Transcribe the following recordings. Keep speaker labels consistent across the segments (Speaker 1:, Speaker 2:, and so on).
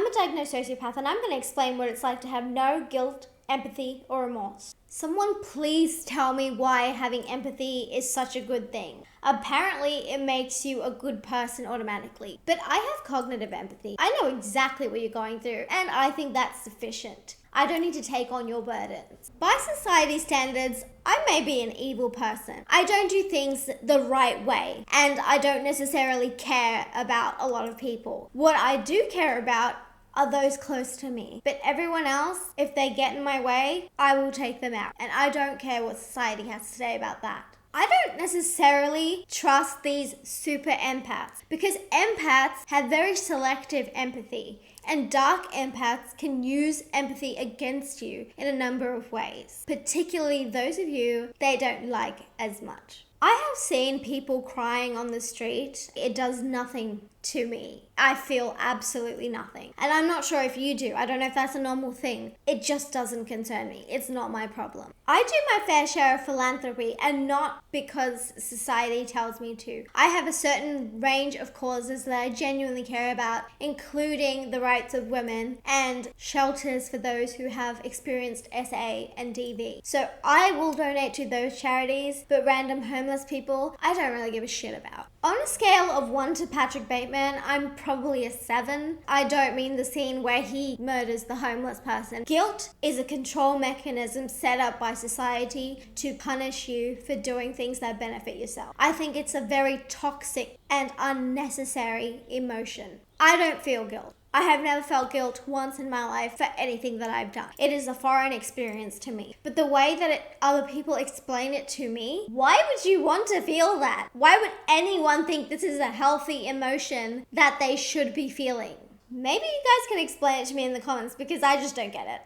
Speaker 1: a diagnosed sociopath, and I'm going to explain what it's like to have no guilt, empathy, or remorse. Someone please tell me why having empathy is such a good thing. Apparently, it makes you a good person automatically. But I have cognitive empathy. I know exactly what you're going through, and I think that's sufficient. I don't need to take on your burdens. By society standards, I may be an evil person. I don't do things the right way, and I don't necessarily care about a lot of people. What I do care about are those close to me. But everyone else, if they get in my way, I will take them out. And I don't care what society has to say about that. I don't necessarily trust these super empaths because empaths have very selective empathy, and dark empaths can use empathy against you in a number of ways, particularly those of you they don't like as much. I have seen people crying on the street. It does nothing to me. I feel absolutely nothing. And I'm not sure if you do. I don't know if that's a normal thing. It just doesn't concern me. It's not my problem. I do my fair share of philanthropy, and not because society tells me to. I have a certain range of causes that I genuinely care about, including the rights of women and shelters for those who have experienced SA and DV. So I will donate to those charities, but random homeless people, I don't really give a shit about. On a scale of 1 to Patrick Bateman, I'm probably a 7. I don't mean the scene where he murders the homeless person. Guilt is a control mechanism set up by society to punish you for doing things that benefit yourself. I think it's a very toxic and unnecessary emotion. I don't feel guilt. I have never felt guilt once in my life for anything that I've done. It is a foreign experience to me. But the way that other people explain it to me, why would you want to feel that? Why would anyone think this is a healthy emotion that they should be feeling? Maybe you guys can explain it to me in the comments because I just don't get it.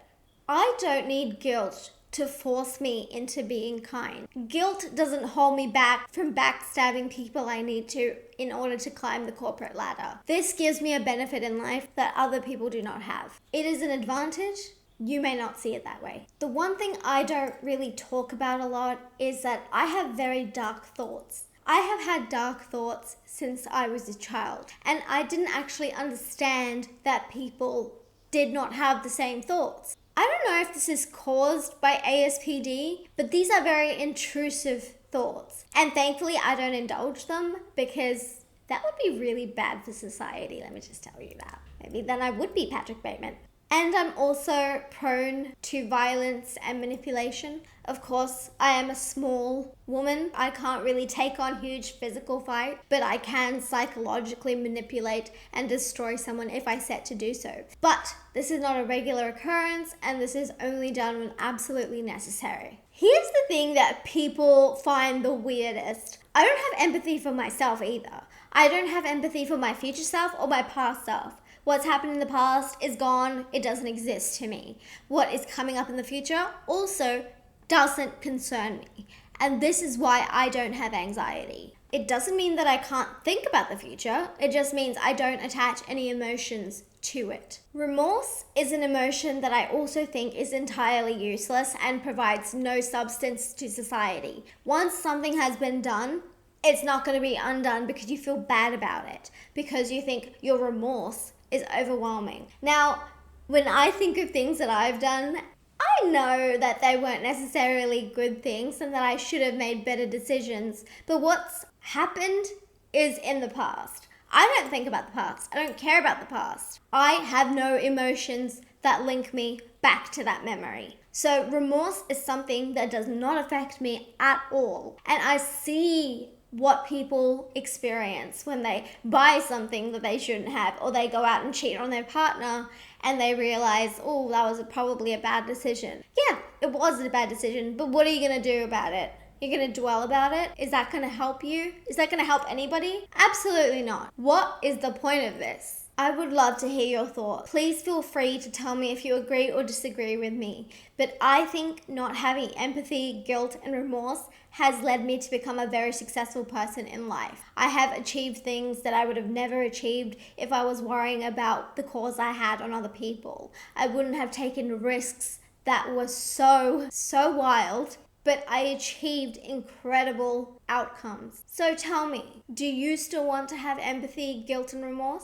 Speaker 1: I don't need guilt to force me into being kind. Guilt doesn't hold me back from backstabbing people I need to in order to climb the corporate ladder. This gives me a benefit in life that other people do not have. It is an advantage. You may not see it that way. The one thing I don't really talk about a lot is that I have very dark thoughts. I have had dark thoughts since I was a child, and I didn't actually understand that people did not have the same thoughts. I don't know if this is caused by aspd, but these are very intrusive thoughts. And thankfully, I don't indulge them because that would be really bad for society. Let me just tell you that. Maybe then I would be Patrick Bateman. And I'm also prone to violence and manipulation. Of course, I am a small woman. I can't really take on huge physical fight, but I can psychologically manipulate and destroy someone if I set to do so. But this is not a regular occurrence, and this is only done when absolutely necessary. Here's the thing that people find the weirdest. I don't have empathy for myself either. I don't have empathy for my future self or my past self. What's happened in the past is gone. It doesn't exist to me. What is coming up in the future also doesn't concern me. And this is why I don't have anxiety. It doesn't mean that I can't think about the future. It just means I don't attach any emotions to it. Remorse is an emotion that I also think is entirely useless and provides no substance to society. Once something has been done, it's not going to be undone because you feel bad about it, because you think your remorse is overwhelming. Now, when I think of things that I've done, I know that they weren't necessarily good things and that I should have made better decisions, but what's happened is in the past. I don't think about the past. I don't care about the past. I have no emotions that link me back to that memory. So remorse is something that does not affect me at all. And I see what people experience when they buy something that they shouldn't have, or they go out and cheat on their partner and they realize, oh, that was probably a bad decision. Yeah, it was a bad decision, but what are you going to do about it? You're going to dwell about it? Is that going to help you? Is that going to help anybody? Absolutely not. What is the point of this? I would love to hear your thoughts. Please feel free to tell me if you agree or disagree with me. But I think not having empathy, guilt, and remorse has led me to become a very successful person in life. I have achieved things that I would have never achieved if I was worrying about the cause I had on other people. I wouldn't have taken risks that were so wild, but I achieved incredible outcomes. So tell me, do you still want to have empathy, guilt, and remorse?